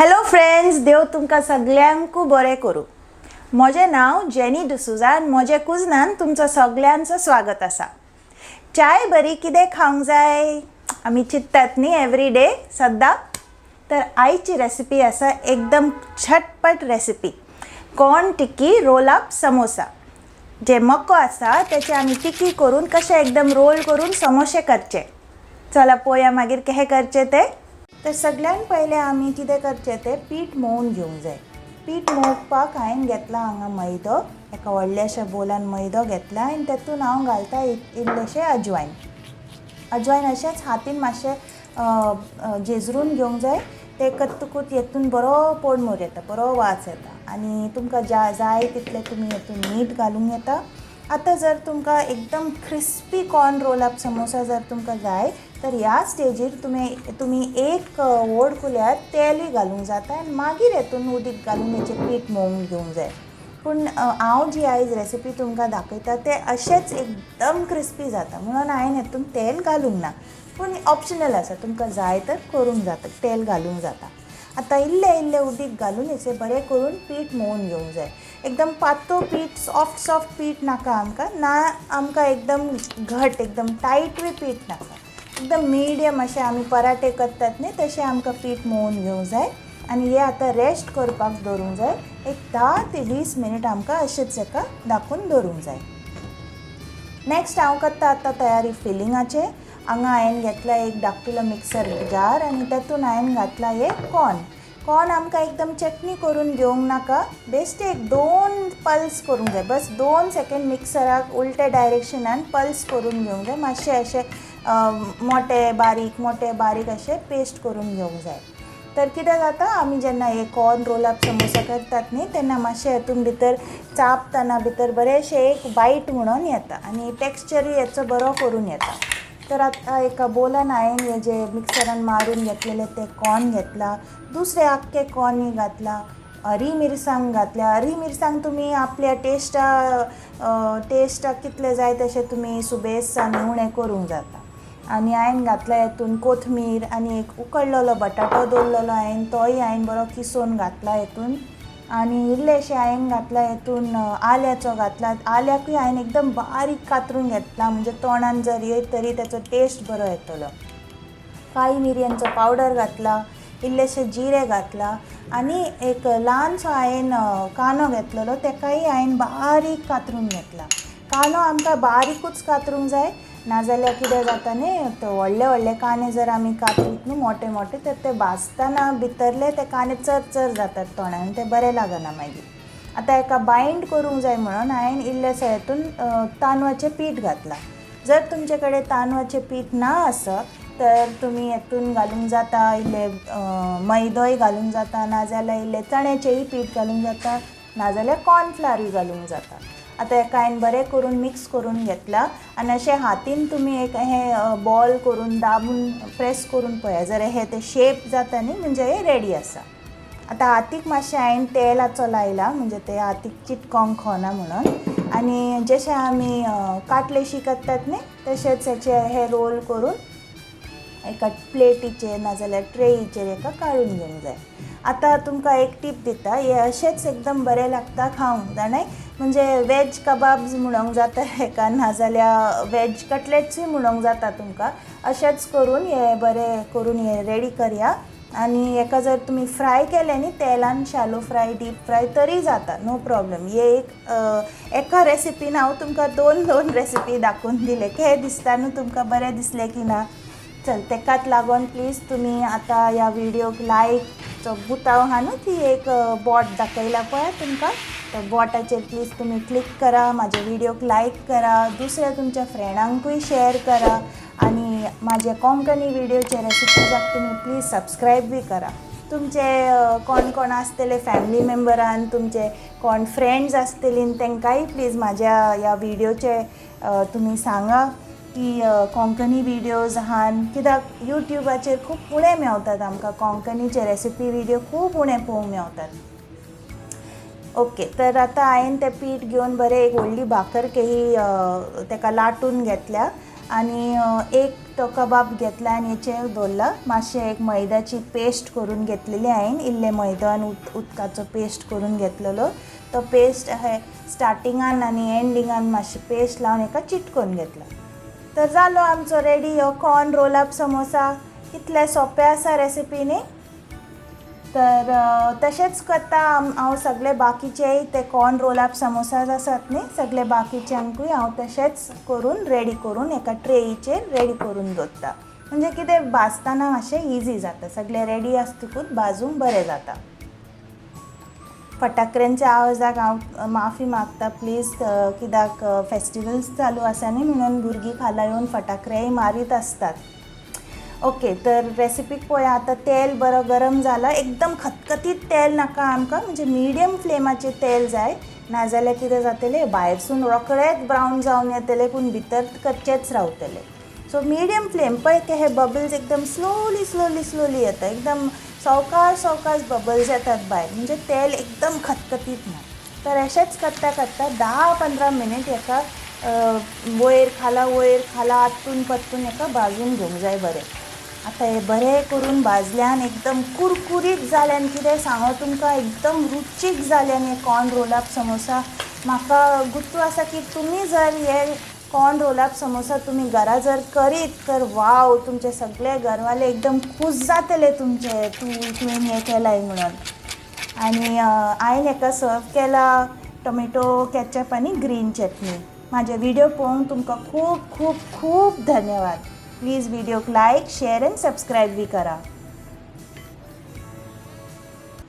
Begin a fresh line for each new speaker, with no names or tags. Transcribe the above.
Hello friends, देव तुमकां सगळ्यांक बरें करूं. म्हजें नांव जेनी डिसूजा आनी म्हजे कुजनान तुमचो सगळ्यांचो स्वागत आसा. चाय बरी कितें खावंक जाय आमी चिंततात न्ही एवरी डे सद्दां. तर आयची रेसिपी आसा एकदम झटपट recipe, corn tikki roll up samosa. जे मको आसा तेचे आमी टिक्की करून कशें एकदम रोल करून समोसे करचे. चला पळोवया मागीर कशें करचे ते. तर सगळ्यान पयलें आमी कितें करचें तें पीठ मळून घेवंक जाय. पीठ मळपाक हांवें घेतला हांगा मैदो, एका व्हडल्याशा बोलान मैदो घेतला आनी तातूंत हांव घालता इल्लेशें अजवायन. अजवायन अशेंच हातीन मातशें जेजरून घेवंक जाय. ते कत्तुकूत हेतून बरो पोडमोर येता, बरो वास येता आनी तुमकां जाय तितले तुमी हेतून मीठ घालूंक येता. आतां जर तुमकां एकदम crispy corn roll up samosa जर तुमकां जाय तर ह्या स्टेजीर तुमी एक व्हड कुल्यार तेलूय घालूंक जाता आनी मागीर हेतून उदीक घालून हेचें पीठ मळून घेवंक जाय. पूण हांव जी आयज रेसिपी तुमकां दाखयता ते अशेंच एकदम क्रिस्पी जाता म्हणून हांवें हेतून तेल घालूंक ना. पूण ऑप्शनल आसा, तुमकां जाय तर करूंक जाता, तेल घालूंक जाता. आतां इल्लें उदीक घालून हेचें बरें करून पीठ मळून घेवंक जाय. एकदम पातळ पीठ, सॉफ्ट पीठ नाका आमकां, ना आमकां एकदम घट एकदम टायटूय पीठ नाका. एकदम मिडियम अशें आमी पराठे करतात न्ही तशें आमकां पीठ मळून घेवंक जाय आनी हें आतां रेस्ट करपाक दवरूंक जाय. एक 10 ते 20 मिनीट आमकां अशेंच हेका धाकून दवरूंक जाय. नेक्स्ट हांव करता आतां तयारी फिलिंगाचे. हांगा हांवें घेतला एक धाकटुलो मिक्सर जार आनी तातूंत हांवें घातला हे कॉर्न आमकां एकदम चटणी करून घेवंक नाका. बेश्टे एक 2 पल्स करूंक जाय, बस 2 सेकंड मिक्सराक उलटे डायरेक्शनान पल्स करून घेवंक जाय. मातशें अशें मोटे बारीक अशें पेस्ट करून घेवंक जाय. तर कितें जाता, आमी जेन्ना हे कॉर्न रोल अप समोसा करतात न्ही तेन्ना मातशें हेतून भितर चापतना भितर बरेंशें एक बायट म्हणून येता आनी टेक्स्चरूय हेचो बरो करून येता. तर आतां एका बोलान हांवें हे जे मिक्सरान मारून घेतलेले ते कॉर्न घेतला, दुसरे आख्खे कॉर्नय घातला, हरी मिरसांग घातल्या. हरी मिरसांग तुमी आपल्या टेस्टाक कितले जाय तशें तुमी सुबेज उणें करूंक जाता. आनी हांवें घातला हेतून कोथमीर आनी एक उकडलेलो बटाटो दवरलेलो तोय हांवें बरो किसून घातला हेतून. आनी इल्लेशें हांवें घातला हेतून आल्याचो घातला. आल्याकूय हांवें एकदम बारीक कातरून घेतला म्हणजे तोंडान जर येत तरी तेचो टेस्ट बरो येतलो. काळी मिरयांचो पावडर घातला, इल्लेशें जिरे घातला आनी एक ल्हानसो हांवें कांदो घेतलेलो तेकाय हांवें बारीक कातरून घेतला. कांदो आमकां बारीकूच कातरूंक जाय, नाजाल्यार कितें जाता न्ही व्हडले कांदे जर आमी कातरीत न्ही मोटे तर ते भाजतना भितरले ते कांदे चर जातात तोंडान, ते बरें लागना मागीर. आतां हेका बायंड करूंक जाय म्हणून हांवें इल्लेशें हेतून तांदळाचें पीठ घातला. जर तुमचे कडेन तांदळाचें पीठ ना आसत तर तुमी हेतून घालूंक जाता इल्लें मैदोय घालूंक जाता, नाजाल्यार इल्लें चण्याचेंय पीठ घालूंक जाता, नाजाल्यार कॉर्नफ्लावरूय घालूंक जाता. आतां हेका हांवें बरें करून मिक्स करून घेतला आनी अशें हातीन तुमी एक हें बॉल करून दाबून प्रेस करून पळया, जर हे ते शेप जाता न्ही म्हणजे हे रेडी आसा. आतां हातीक मातशें हांवें तेलाचो लायला म्हणजे ते हातीक चिटकोंक खोना म्हणून. आनी जशें आमी काटलेशी करतात न्ही तशेंच हेचे हे रोल करून एका प्लेटीचेर नाजाल्यार ट्रेईचेर हेका काडून घेवंक जाय. आतां तुमकां एक टीप दिता, हे अशेंच एकदम बरें लागता खावंक जाणाय. म्हणजे वेज कबाब्स म्हणूंक जाता हेका, नाजाल्यार वेज कटलेट्सूय म्हणूंक जाता तुमकां. अशेंच करून हे बरें करून हे रेडी करया. आनी हेका जर तुमी फ्राय केले न्ही Telan shallow fry, deep fry तरी जाता, नो प्रॉब्लेम. हे एका रेसिपीन हांव तुमकां दोन रेसिपी दाखोवन दिले. हे दिसता न्हू तुमकां, बरें दिसलें की ना. चल, तेकाच लागून प्लीज तुमी आतां ह्या विडियोक लायकचो बुताव आहा न्हू, ती एक बॉट दाखयला पळय तुमकां, त्या बॉटाचेर प्लीज तुमी क्लिक करा, म्हाजे विडियोक लायक करा, दुसऱ्या तुमच्या फ्रेंडांकूय शेअर करा आनी म्हाजे कोंकणी विडियोचे रेसिपीजाक तुमी प्लीज सबस्क्रायब बी करा. तुमचे कोण आसतले फॅमिली मेंबरान, तुमचे कोण फ्रेंड्स आसतलीं तेंकांय प्लीज म्हाज्या ह्या विडियोचे तुमी सांगा की कोंकणी विडियोज आहान, कित्याक यूट्यूबाचेर खूब उणें मेवतात आमकां कोंकणीचे रेसिपी विडियो, खूब उणें पळोवंक मेवतात. ओके, तर आतां हांवें तें पीठ घेवन बरें एक व्हडली भाकर केही तेका लाटून घेतल्या आणि एक तो कबाब घेतला आणि हेचेर दवरला. मातशें एक मैद्याची पेस्ट करून घेतलेली हांवें, इल्ले मैदा आनी उदकाचो पेस्ट करून घेतलेलो. तो पेस्ट हे स्टार्टिंगान आनी एंडिंगान मातशी पेस्ट लावन एका चिटकोवन घेतला. तर जालो आमचो रेडी हो कॉर्न रोल अप समोसा. कितले सोंपें आसा रेसिपी न्ही. तर तशेंच करता हांव सगळे बाकीचेय ते कॉर्न रोल अप समोसाज आसात न्ही, सगळे बाकीच्यांकूय हांव तशेंच करून रेडी करून एका ट्रेईचेर रेडी करून दवरता. म्हणजे कितें भाजतना मातशें इजी जाता, सगळे रेडी आसतकूच भाजूंक बरें जाता. फटाक्यांच्या आवाजाक हांव माफी मागता प्लीज, कित्याक फेस्टिवल्स चालू आसा न्ही म्हणून भुरगीं खाला येवन फटाकडेय मारीत आसतात. ओके, तर रेसिपीक पळया. आतां तेल बरो गरम जाला. एकदम खतखतीत तेल नाका आमकां, म्हणजे मिडियम फ्लेमाचेर तेल जाय. नाजाल्यार कितें जातलें, भायरसून रोखडेच ब्रावन जावन येतलें पूण भितर कच्चेच रावतले. सो मिडियम फ्लेम पळय ते हे बबल्स एकदम स्लोली स्लोली स्लोली येता, एकदम सावकाश सावकाश बबल्स येतात भायर, म्हणजे तेल एकदम खतखतीत ना. तर अशेंच करता करता 10-15 मिनीट एका वयर खाला आत्तून पत्तून एका भाजून घेवंक जाय बरें. आतां हे बरें करून भाजल्यान एकदम कुरकुरीत जाल्यान कितें सांगो तुमकां, एकदम रुचीक जाल्यान हे कॉर्न रोल अप समोसा. म्हाका गुत्तू आसा की तुमी जर हे कॉर्न रोल अप समोसा तुमी घरा जर करीत तर वाव, तुमचे सगळे घरवाले एकदम खूश जातले तुमचे तुवें हें केलाय म्हणून. आनी हांवें हेका सर्व केला टोमॅटो केचप आनी ग्रीन चटणी. म्हाजे व्हिडिओ पळोवंक तुमकां खूब खूब खूब धन्यवाद. प्लीज व्हिडिओक लायक, शेअर आनी सबस्क्रायब बी करा.